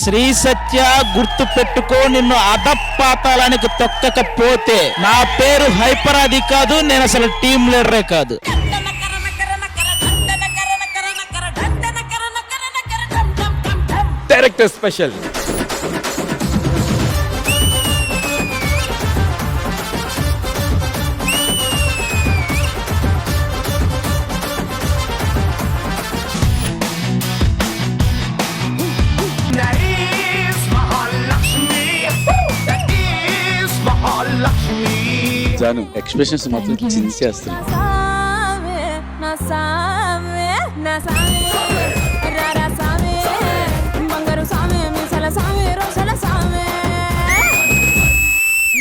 శ్రీ సత్య గుర్తు పెట్టుకో, నిన్ను అధపాతాళానికి తొక్కకపోతే నా పేరు హైపర్ అది కాదు, నేను అసలు టీం లీడరే కాదు. Director special. జాను ఎక్స్ప్రెషన్స్ మాత్రం చించేస్తుంది.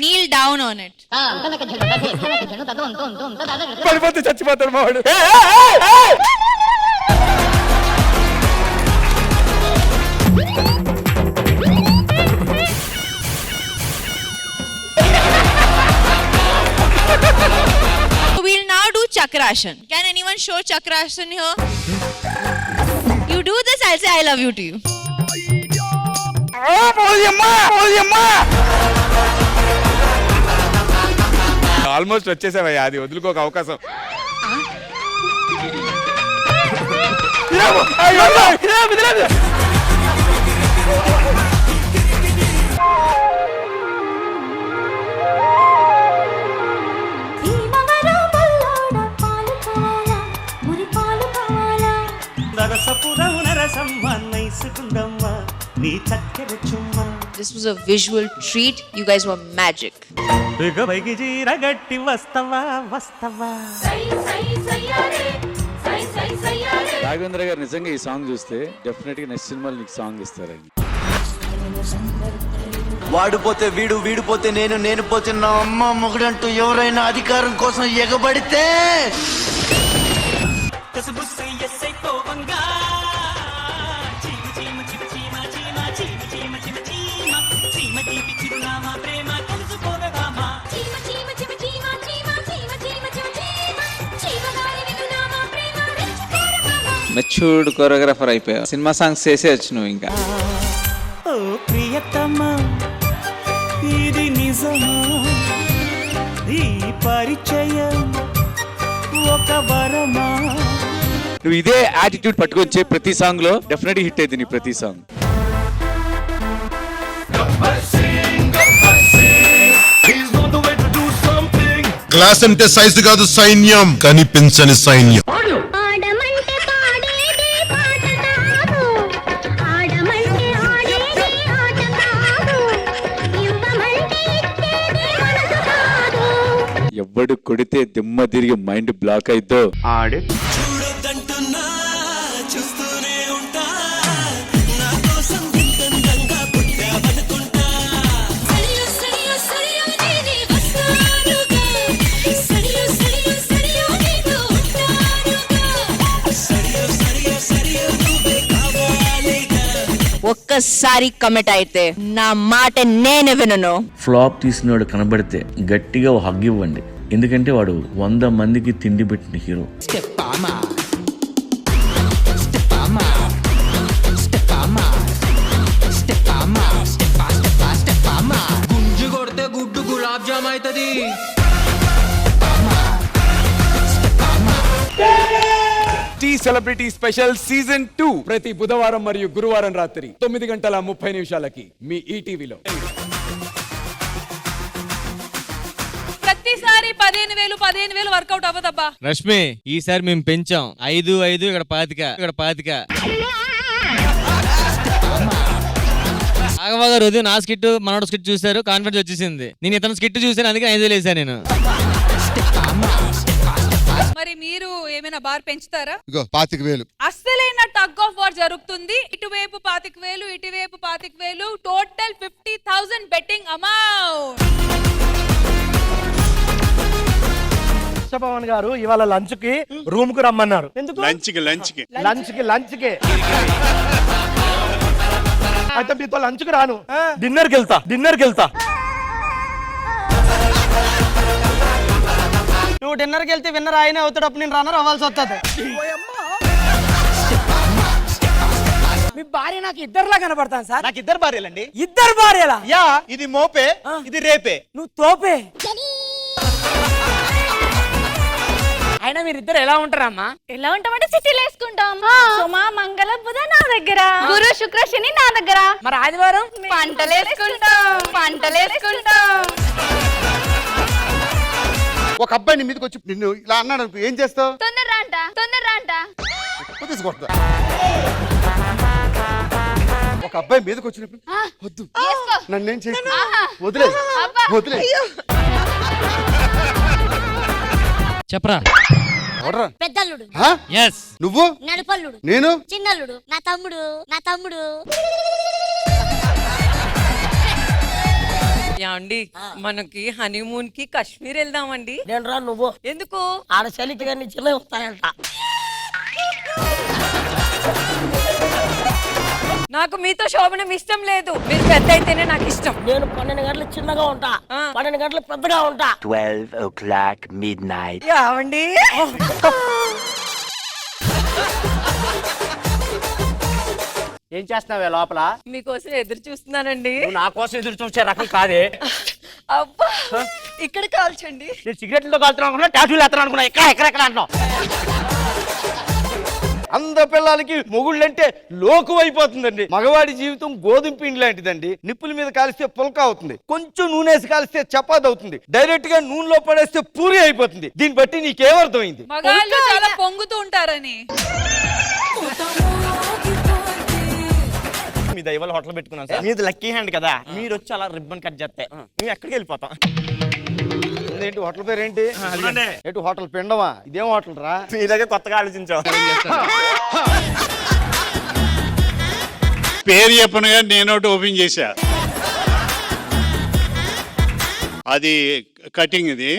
Kneel down on it. పడిపోతే చచ్చిపోతాడు మావాడు. We'll now do Chakrashan. Can anyone show Chakrashan here? You do this, I'll say I love you to you. Almost వచ్చేసావయ్యా, అది వదులుకోక అవకాశం. This was a visual treat. You guys were magic. Raghavendra గారు నిజంగా ఈ సాంగ్ చూస్తే డెఫినెట్ గా next సినిమాలో నీకు సాంగ్ ఇస్తారండి. వాడిపోతే వీడు, వీడిపోతే నేను, నేను పోతే నా అమ్మ మొగుడంటూ ఎవరైనా అధికారం కోసం ఎగబడితే మెచ్యూర్డ్ కొరియోగ్రాఫర్ అయిపోయావు. సినిమా సాంగ్స్ చేసేయచ్చు నువ్వు ఇంకా. ఇది నిజమా, ఈ పరిచయం ఒక వరమా? నువ్వు ఇదే యాటిట్యూడ్ పట్టుకొచ్చే ప్రతి సాంగ్ లో డెఫినెట్ హిట్ అయింది నీ ప్రతి సాంగ్. క్లాస్ అంటే సైజు కాదు సైన్యం, కనిపించని సైన్యం. ఎవడు కొడితే దిమ్మ తిరిగి మైండ్ బ్లాక్ అయిద్దో ఆడే ఒక్కసారి కమిట్ అయితే నా మాట నేను వినను. ఫ్లాప్ తీసినవాడు కనబడితే గట్టిగా హగ్ ఇవ్వండి, ఎందుకంటే వాడు 100 మందికి తిండి పెట్టిన హీరో. గుంజు కొడితే గుడ్డు గులాబ్ జామ్ అవుతుంది. టీ సెలబ్రిటీ స్పెషల్ సీజన్ 2 ప్రతి బుధవారం మరియు గురువారం రాత్రి 9:30 మీ ఈటీవీలో. ప్రతిసారి 15,000 వర్కౌట్ అవ్వదబ్బా. రష్మి ఈసారి మేము పెంచాం. 5 ఇక్కడ 25. ఆగవాగా రోజు నా స్కిట్ మనోడు స్కిట్ చూసారు, కాన్ఫిడెన్స్ వచ్చేసింది. నేను ఇతను స్కిట్ చూసాను, అందుకే 5,000 వేసాను నేను. మరి మీరు ఏమైనా బార్ పెంచుతారా? 25,000. అస్సలైన టగ్ ఆఫ్ వార్ జరుగుతుంది. ఇటువైపు 25,000, ఇటువైపు 25,000, టోటల్ 50,000 బెట్టింగ్ అమౌంట్. పవన్ గారు ఇవాళ లంచ్ కి రూమ్ కు రమ్మన్నారు. లంచ్ కి అయితే మీతో లంచ్ కి రాను, డిన్నర్ కి వెళ్తా. నువ్వు డిన్నర్ కి వెళ్తే విన్నర్ ఆయన అవుతాడు, అప్పుడు నేను రన్నర్ అవ్వాల్సి వస్తుంది. మీ భార్య నాకు ఇద్దరులా కనబడతాను సార్. నాకు ఇద్దరు భార్యలండి. ఇద్దరు భార్యలా? యా, ఇది మోపే, ఇది రేపే. నువ్వు తోపే. అయినా మీరిద్దరు ఎలా ఉంటారమ్మా? ఎలా ఉంటామంటే సిటీలో వేసుకుంటాం. సోమ మంగళ బుధ నా దగ్గర, గురు శుక్ర శని నా దగ్గర. మరి ఆదివారం పంటలేసుకుంటాం. ఒక అబ్బాయి నీ మీదకి వచ్చి నిన్ను ఇలా అన్నాడు అనుకో, ఏం చేస్తావు? తొందర అంట తీసుకొడతా. ఒక అబ్బాయి మీదకి వచ్చినప్పుడు వద్దు నన్నేం చేయకు, వదిలే. చెప్పరా. పెద్దల్లుడు, నువ్వు, నడుపల్లుడు, నేను, చిన్నల్లుడు, నా తమ్ముడు. యాండి మనకి హనీమూన్ కి కాశ్మీర్ వెళ్దామండి. నేను రా, నువ్వు ఎందుకు? ఆడ చలికి కానీ చిన్న వస్తాయంట. నాకు మీతో శోభనం ఇష్టం లేదు. మీరు పెద్ద అయితేనే నాకు ఇష్టం. నేను 12 గంటలు చిన్నగా ఉంటా, 12 గంటలు పెద్దగా ఉంటా. 12 o'clock midnight. యావండి ఏం చేస్తున్నావే లోపల? మీకోసం ఎదురు చూస్తున్నానండి. నువ్వు నా కోసం ఎదురు చూసే రకం కాదే. అబ్బా, ఇక్కడ కాల్చండి. నేను సిగరెట్లతో కాలుతున్నాను అనుకున్నా, టాటూలు ఎత్తాను అనుకున్నా. ఎక్కడ అంటున్నావు? అంద పిల్లలకి మొగుళ్ళంటే లోకు అయిపోతుందండి. మగవాడి జీవితం గోధుమ పిండి లాంటిదండి. నిప్పుల మీద కాలిస్తే పుల్కా అవుతుంది, కొంచెం నూనెసి కాలిస్తే చపాతి అవుతుంది, డైరెక్ట్ గా నూనెలో పడేస్తే పూరి అయిపోతుంది. దీన్ని బట్టి నీకేమర్థమైంది? మగాళ్ళు చాలా పొంగుతూ ఉంటారని. మీ దైవాల హోటల్ పెట్టుకున్నాను సార్. మీది లక్కీ హ్యాండ్ కదా, మీరు వచ్చి అలా రిబ్బన్ కట్ చేస్తే మేము ఎక్కడికి వెళ్ళిపోతాం. ఏంటి హోటల్ పేరు ఏంటి? ఏంటి హోటల్ పిండమా? ఇదేం హోటల్ రా? మీ దగ్గర కొత్తగా ఆలోచించాం. పేరు చెప్పనుగా నేను ఒకటి ఓపెన్ చేశా. అది కటింగ్, ఇది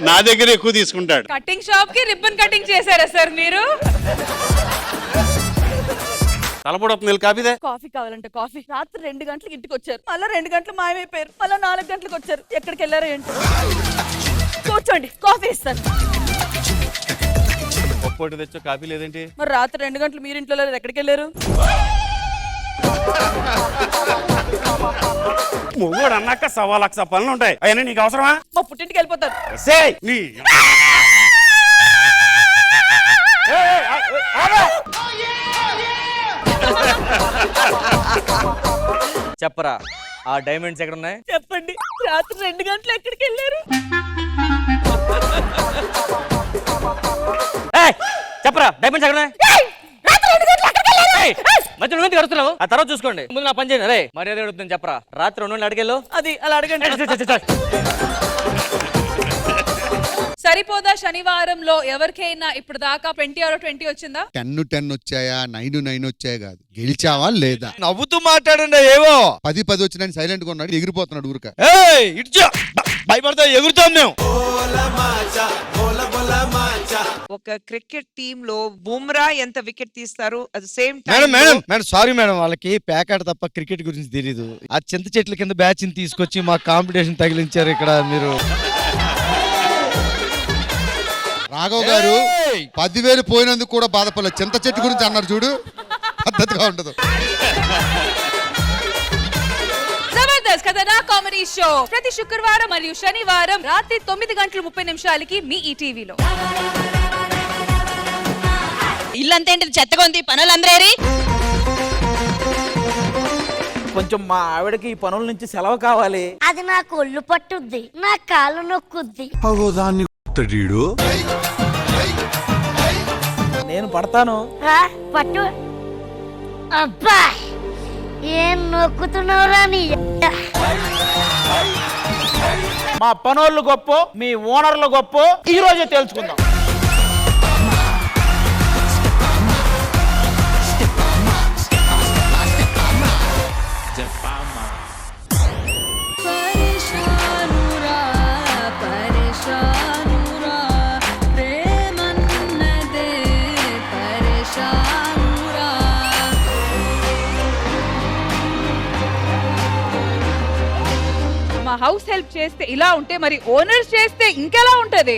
నా దగ్గర ఎక్కువ తీసుకుంటాడు. కటింగ్ షాప్ కి రిబ్బన్ కటింగ్ చేశారా సార్ మీరు? తలపడవుతుంది కాపీదే. కాఫీ కావాలంటే కాఫీ. రాత్రి 2 గంటలకు ఇంటికి వచ్చారు, మళ్ళీ 2 గంటలు మాయమైపోయారు, మళ్ళీ 4 గంటలకు వచ్చారు. ఎక్కడికి వెళ్ళారో ఏంటో. కూర్చోండి, కాఫీ ఇస్తాను. ఒక్కోటి తెచ్చో, కాపీ లేదేంటి? మరి రాత్రి 2 గంటలు మీరు ఇంట్లో లేరు, ఎక్కడికి వెళ్ళారు? మొగోడు అన్నాక 1,00,000 పనులు ఉంటాయి. అయినా నీకు అవసరమా? మా పుట్టింటికి వెళ్ళిపోతారు. చెప్పరా, ఆ డైమండ్స్ ఎక్కడ ఉన్నాయి? చెప్పండి, రాత్రి 2 గంటలు ఎక్కడికి వెళ్ళారు? చెప్పరా, డైమండ్స్ ఎక్కడ ఉన్నాయి? మధ్య నువ్వు కడుతున్నావు, ఆ తర్వాత చూసుకోండి. ముందు నా పని చేయండి. అరే మర్యాద అడుగుతుంది, చెప్పరా. రాత్రి 2 గంటలు అడిగెళ్ళు. అది అలా అడగండి. సరిపోదా శనివారంలో ఎవరికైనా ఇప్పుడు దాకా 20 or 20 వచ్చిందా? 10 వచ్చాయా, 9 వచ్చాయా కాదు, గెలిచావా లేదా? నవ్వుతూ మాట్లాడండి. ఏవో 10 వచ్చినాయని సైలెంట్ గా ఉన్నాడు, ఎగిరిపోతున్నాడు ఊరిక. ఇడ్చో భయపడతా, ఎగురుతాం మేము. ఒక క్రికెట్ టీమ్ లో బుమ్రా ఎంత వికెట్ తీస్తారు? అది సేమ్ మేడం సారీ మేడం, వాళ్ళకి ప్యాకెట్ తప్ప క్రికెట్ గురించి తెలీదు. ఆ చింత చెట్ల కింద బ్యాచ్ ని తీసుకొచ్చి మా కాంపిటీషన్ తగిలించారు ఇక్కడ మీరు. రాఘవ్ గారు 10,000 పోయినందుకు కూడా బాధపడలేదు, చింత చెట్టు గురించి అన్నారు చూడు, పద్ధతిగా ఉండదు. జబర్దస్త్ కథనా కామెడీ షో ప్రతి శుక్రవారం మరియు శనివారం రాత్రి 9:30 మీ ఈటీవీలో. ఇల్లంతా ఏంటి చెత్తగా ఉంది, పనులందరేరి. కొంచెం మా ఆవిడకి ఈ పనుల నుంచి సెలవు కావాలి. అది నాకు ఒళ్ళు పట్టుద్ది, నా కాళ్ళు నొక్కుద్ది. నేను పడతాను. పట్టు. అబ్బా, ఏం నొక్కుతున్నావురా నీ. మా పనోళ్ళు గొప్ప, మీ ఓనర్లు గొప్ప, ఈ రోజే తెలుసుకుందాం. మా హౌస్ హెల్ప్ చేస్తే ఇలా ఉంటే మరి ఓనర్స్ చేస్తే ఇంకెలా ఉంటది?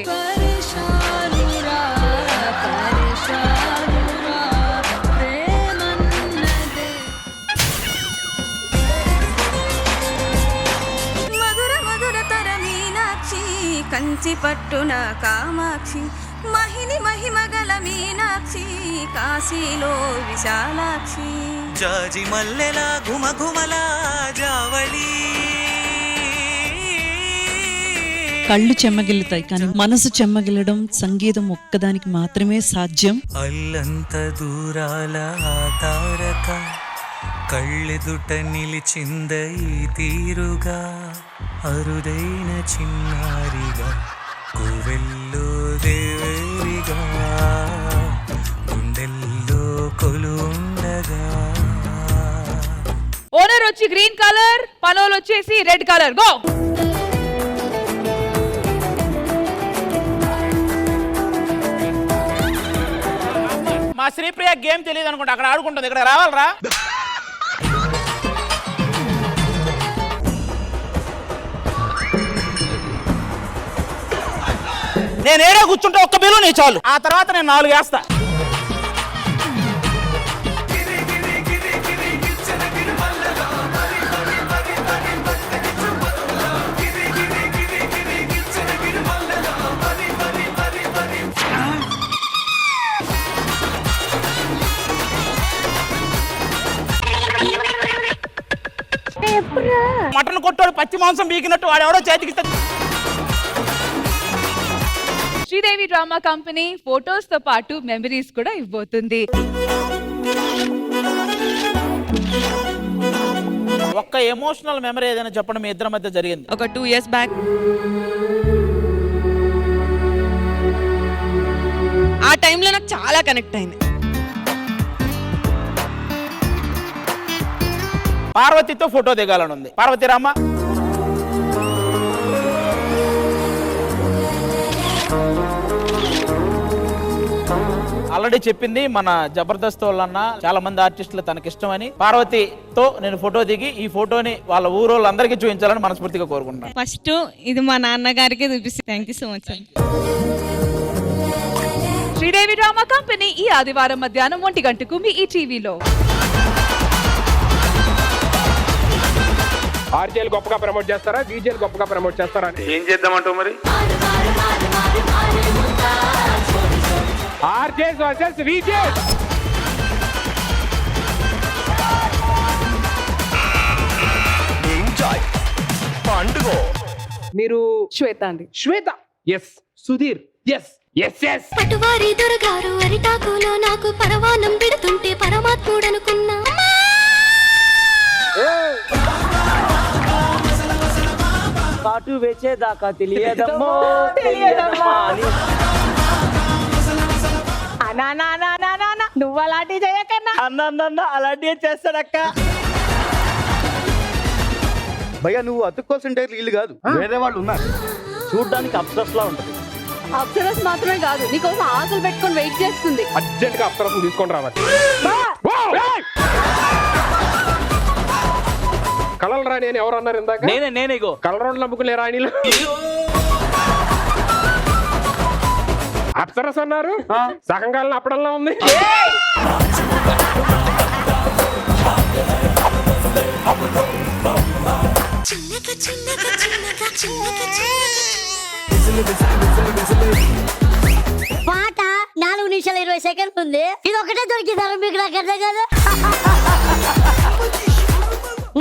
కంచి పట్టున కామాక్షి మహిని మహిమగల మీనాక్షి కాశీలో విశాలాక్షి జాజి మల్లెల ఘుమఘుమల జావళి కళ్ళు చెమ్మగిల్లుతాయి కానీ మనసు చెమ్మగిల్లడం సంగీతం ఒక్కదానికి మాత్రమే సాధ్యం. అల్లంత దూరాల ఆ తారక కళ్ళెదుట నిలిచింద ఈ తీరుగా అరుదైన చిన్నారిగా కోవెల్లో దేవేరిగా గుండెల్లో కొలుండగా. ఓనర్ వచ్చి గ్రీన్ కలర్, పనోలు వచ్చేసి రెడ్ కలర్. గో. మా శ్రీప్రియ గేమ్ తెలియదు అనుకుంటా, అక్కడ ఆడుకుంటుంది, ఇక్కడ రావాలరా. నేను ఏడే కూర్చుంటే ఒక్క బిల్లు నీ చాలు, ఆ తర్వాత నేను 4 వేస్తా. మటన్ కొట్టాడు పచ్చి మాంసం బీకినట్టు వాడు ఎవడో చేతికి. శ్రీదేవి డ్రామా కంపెనీ ఫోటోస్ తో పాటు మెమరీస్ కూడా ఇవ్వబోతుంది. ఒక్క ఎమోషనల్ మెమరీ ఏదైనా చెప్పండి మీ ఇద్దరి మధ్య జరిగింది. ఒక 2 years బ్యాక్ ఆ టైంలో నాకు చాలా కనెక్ట్ అయింది. పార్వతితో ఫోటో దిగాలని ఉంది. పార్వతి రామ్మ. ఆల్రెడీ చెప్పింది మన జబర్దస్త్ వాళ్ళన్న చాలా మంది ఆర్టిస్టులు తనకి ఇష్టమని. పార్వతితో నేను ఫోటో దిగి ఈ ఫోటోని వాళ్ళ ఊరోళ్ళందరికీ చూపించాలని మనస్ఫూర్తిగా కోరుకుంటున్నాను. ఫస్ట్ ఇది మా నాన్నగారికి చూపిస్తే thank you so much. Sridevi drama company ఈ ఆదివారం మధ్యాహ్నం 1 గంటకు మీ ఈ టీవీలో. ఆర్జేలు గొప్పగా ప్రమోట్ చేస్తారా, బీజేలు గొప్పగా ప్రమోట్ చేస్తారా? ఏం చేద్దామంటావు మరి? RJs versus వీజేస్. ఎంజాయ్ పండుగ. మీరు శ్వేత అండి. Shweta. Yes. Sudheer. Yes yes yes. పటువారి దొరగారు అరిటాకులో నాకు పరవానం పెడుతుంటే పరమాత్ముడనుకున్నా. కాటు వేచేదాకా తెలియదమ్మో తెలియదమ్మా. నువ్వు అలాంటి చేయకన్నా. అన్న అలాంటివి చేస్తాడక్క. భయ్యా నువ్వు అతుక్కోవాల్సిన డైర్లు ఇల్లు కాదు, వేరే వాళ్ళు ఉన్నారు. చూడ్డానికి అప్సరస్ లా ఉంటది. అప్సరస్ మాత్రమే కాదు, నీకోసం ఆశలు పెట్టుకొని వెయిట్ చేస్తుంది. అర్జెంట్ గా అప్సరసం తీసుకొని రావాలి. కలలు రాని అని ఎవరు అన్నారు ఇందాక? నేనే ఇగో కలరోడ్లు నమ్ముకునే రాణిలు అప్సరస్ అన్నారు. సగం కాలం అప్పడంలో ఉంది. పాట 4 నిమిషాల 20 సెకండ్లు ఉంది. ఇది ఒకటే దొరికిందా మీకు? నాకు అర్థం కాదు.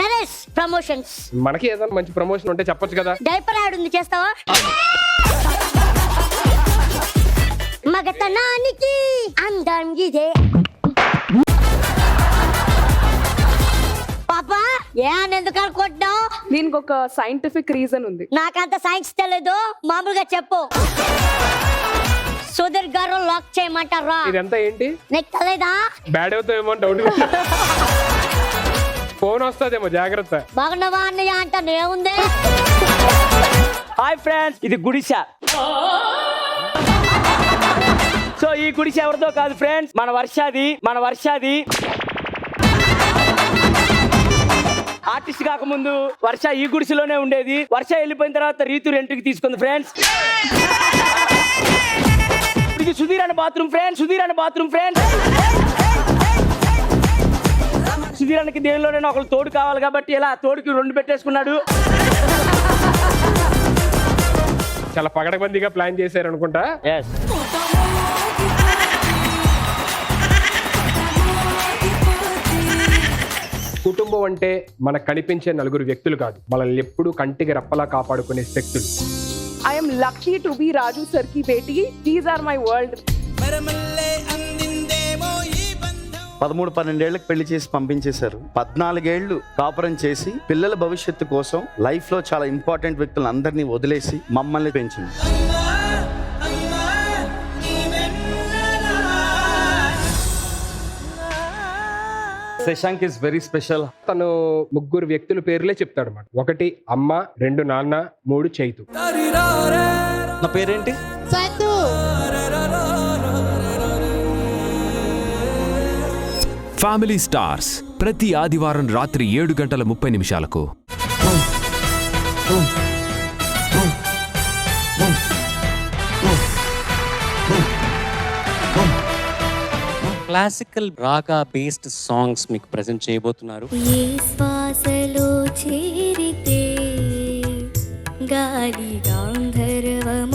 నరేష్ ప్రమోషన్స్. మనకి ఏదైనా మంచి ప్రమోషన్ ఉంటే చెప్పొచ్చు కదా. డైపర్ యాడ్ ఉంది, చేస్తావా? మగతనానికి అందం ఇదే. పాపా ఎందుకు అనుకుంటున్నావు? దీనికి ఒక సైంటిఫిక్ రీజన్ ఉంది. నాకంత సైన్స్ తెలియదు, మామూలుగా చెప్పు. సుధీర్ గారు లాక్ చేయమంటారా? ఇదంతా ఏంటి? నీకు తెలియదా? Bad అవుతామేమో doubt. ఫోన్ వస్తుందేమో, జాగ్రత్త. బాగున్నావా అన్నయ్య అంటాను, ఏముంది? హాయ్ ఫ్రెండ్స్, ఇది గుడిసె. సో ఈ గుడిసె ఎవరితో కాదు ఫ్రెండ్స్, మన వర్షాది. ఆర్టిస్ట్ కాకముందు వర్ష ఈ గుడిసెలోనే ఉండేది. వర్ష వెళ్ళిపోయిన తర్వాత రీతు రెంట్కి తీసుకుంది ఫ్రెండ్స్. ఇది సుధీర్ అనే బాత్రూమ్ ఫ్రెండ్స్. సుధీరానికి దేనిలోనైనా ఒకరు తోడు కావాలి కాబట్టి ఇలా తోడుకి 2 పెట్టేసుకున్నాడు. చాలా పగడబందీగా ప్లాన్ చేశారు అనుకుంటా. కుటుంబం అంటే మనకు కనిపించే నలుగురు వ్యక్తులు కాదు, మనల్ని ఎప్పుడు కంటికి రెప్పలా కాపాడుకునే శక్తులు. I am lucky to be Raju sir ki beti. These are my world. 13-12 ఏళ్ళకి పెళ్లి చేసి పంపించేశారు. 14 ఏళ్ళు కాపురం చేసి పిల్లల భవిష్యత్తు కోసం లైఫ్ లో చాలా ఇంపార్టెంట్ వ్యక్తులను అందరినీ వదిలేసి మమ్మల్ని పెంచింది. Shashank is very special. తను 3 వ్యక్తుల పేర్లే చెప్తాడు అన్నమాట. 1 అమ్మ, 2 నాన్న, 3 చైతు. నా పేరేంటి? ఫ్యామిలీ స్టార్స్ ప్రతి ఆదివారం రాత్రి 7:30 క్లాసికల్ రాగా బేస్డ్ సాంగ్స్ మీకు ప్రెజెంట్ చేయబోతున్నారు. ఏ శ్వాసలో చేరితే గాలి గాంధర్వమవుతున్నదో.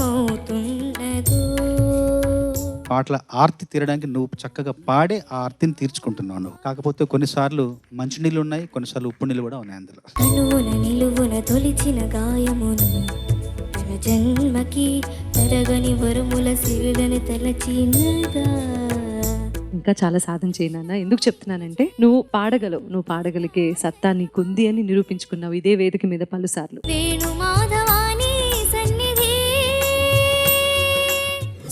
పాటల ఆర్తి తీరడానికి నువ్వు చక్కగా పాడే ఆ ఆర్తిని తీర్చుకుంటున్నావు నువ్వు. కాకపోతే కొన్నిసార్లు మంచినీళ్ళు ఉన్నాయి, కొన్నిసార్లు ఉప్పు నీళ్ళు కూడా ఉన్నాయి అందులో. కనుల నిలువున తొలిచిన గాయమును తన జన్మకి తరగని వరముల సిరులని తలచినగా. ఇంకా చాలా సాధన చేయనన్నా. ఎందుకు చెప్తున్నానంటే నువ్వు పాడగలవు, నువ్వు పాడగలిగే సత్తా నీకుంది అని నిరూపించుకున్నావు ఇదే వేదిక మీద పలుసార్లు. వేణు మాధవాని సన్నిధి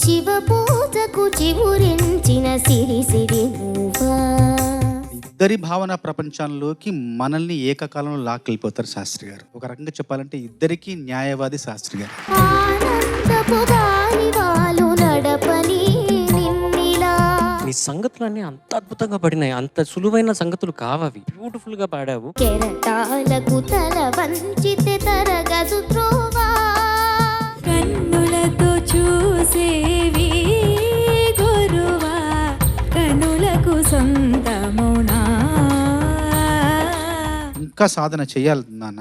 శివ పూజకు చివురించిన సిరి సిరి నువ్వా. ఇద్దరి భావన ప్రపంచంలోకి మనల్ని ఏకకాలంలో లాక్కెళ్ళిపోతారు శాస్త్రి గారు. ఒక రకంగా చెప్పాలంటే ఇద్దరికి న్యాయవాది శాస్త్రి గారు. ఆనందపు గాలివాలు నడపని నిన్నిలా. మీ సంగతులన్నీ అంత అద్భుతంగా పడినాయి, అంత సులువైన సంగతులు కావవి. బ్యూటిఫుల్ గా పాడావు. కెరటాలకు తల వంచితే తరగదు త్రోవా. కన్నులతో చూసేవి గురువా, కన్నులకు సొంతమునా. ఇంకా సాధన చేయాలి నాన్న.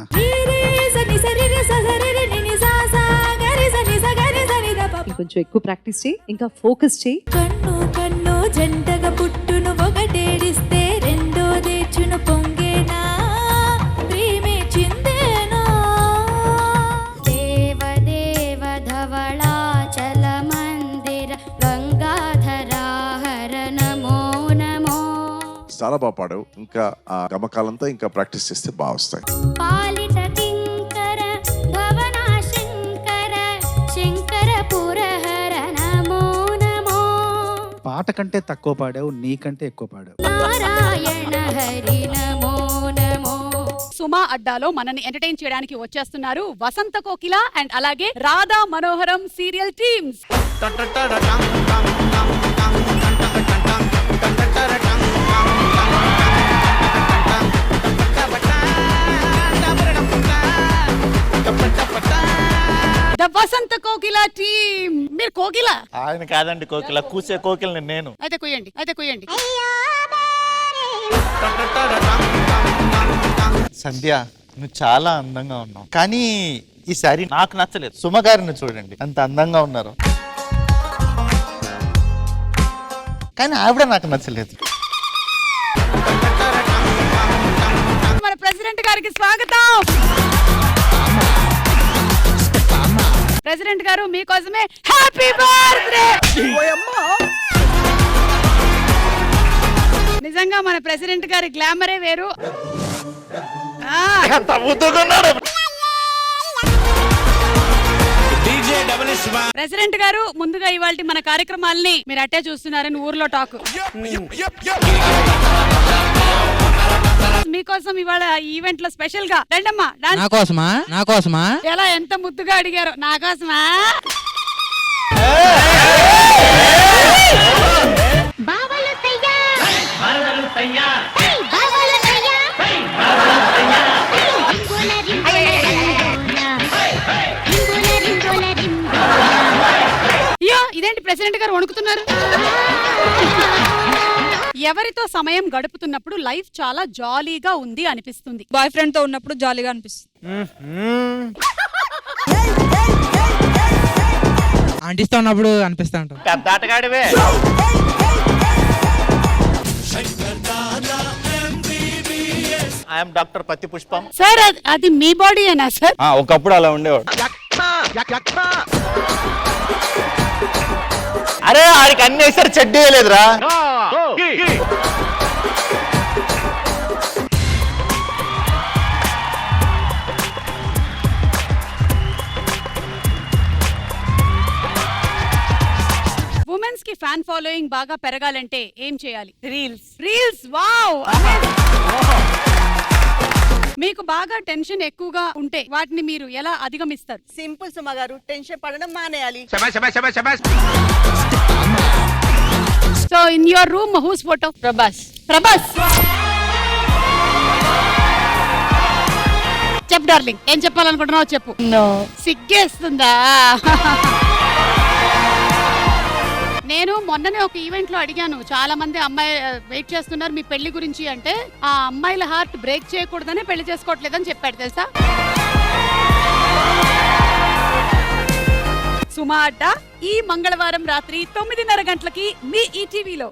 కొంచెం ఎక్కువ ప్రాక్టీస్ చేయి, ఇంకా ఫోకస్ చేయి. కన్ను కన్ను జంటగా పుట్టును ఒకటేడిస్తే రెండో దేచును పొంగేనా ప్రేమే చిందేనా. దేవ దేవ ధవళాచల మందిర గంగాధరాహర నమో నమో. చాలా బాగా పాడావు. ఇంకా ఆ గమకాలంతా ఇంకా ప్రాక్టీస్ చేస్తే బాగా వస్తాయి. పాలిత కింకర భవన శంకర శంకర పురహర నమో నమో. పాట కంటే తక్కువ పాడావు, నీకంటే ఎక్కువ పాడావు. నారాయణ హరి నమో నమో. సుమా అడ్డాలో మనని ఎంటర్టైన్ చేయడానికి వచ్చేస్తున్నారు వసంత కోకిల అండ్ అలాగే రాధా మనోహరం serial teams. The Vasantha Kokila team. మీరు కోకిల? ఆయన కాదండి కోకిల, కూసే కోకిలని నేను. అయితే కుయ్యండి, అయితే కుయ్యండి. సంధ్య, నువ్వు చాలా అందంగా ఉన్నావు, కానీ ఈసారి నాకు నచ్చలేదు. సుమ గారిని చూడండి అంత అందంగా ఉన్నారు, కానీ ఆవిడ నాకు నచ్చలేదు. మన ప్రెసిడెంట్ గారికి స్వాగతం. ప్రెసిడెంట్ గారు మీకోసమే హ్యాపీ బర్త్డే. నిజంగా మన ప్రెసిడెంట్ గారి గ్లామరే వేరు. ప్రెసిడెంట్ గారు, ముందుగా ఇవాళ మన కార్యక్రమాల్ని మీరు అట్టే చూస్తున్నారని ఊర్లో టాక్. మీకోసం ఇవాళ ఈవెంట్ లో స్పెషల్ గా రండమ్మా. నా కోసమా ఎలా ఎంత ముద్దుగా అడిగారు. నా కోసమా? అయ్యో, ఇదేంటి ప్రెసిడెంట్ గారు వణుకుతున్నారు? ఎవరితో సమయం గడుపుతున్నప్పుడు లైఫ్ చాలా జాలీగా ఉంది అనిపిస్తుంది? బాయ్ ఫ్రెండ్ తో ఉన్నప్పుడు జాలీగా అనిపిస్తుంది. ఆంటీస్తో ఉన్నప్పుడు అనిపిస్తా ఉంటాం. పెద్ద ఆటగాడివే. ఐఎమ్ డాక్టర్ పత్తి పుష్పం. సార్ అది మీ బాడీ అయినా సార్? ఒకప్పుడు అలా ఉండేవాడు. అరే ఆడికి అన్ని వేసారు, చెడ్డీ లేదురా. ఉమెన్స్ కి ఫ్యాన్ ఫాలోయింగ్ బాగా పెరగాలంటే ఏం చేయాలి? రీల్స్. వావ్! మీకు బాగా టెన్షన్ ఎక్కువగా ఉంటే వాటిని మీరు ఎలా అధిగమిస్తారు? సింపుల్ సుమ గారు, టెన్షన్ పడడం మానేయాలి. So in your room whose photo? Prabhas. చెప్పు డార్లింగ్, ఏం చెప్పాలనుకుంటున్నావు చెప్పు. సిగ్గేస్తుందా? నేను మొన్ననే ఒక ఈవెంట్ లో అడిగాను, చాలా మంది అమ్మాయి వెయిట్ చేస్తున్నారు మీ పెళ్లి గురించి అంటే, ఆ అమ్మాయిల హార్ట్ బ్రేక్ చేయకూడదని పెళ్లి చేసుకోవట్లేదని చెప్పాడు తెలుసా. సుమా అడ్డా ఈ మంగళవారం రాత్రి 9:30 గంటలకి మీ ఈటీవీలో.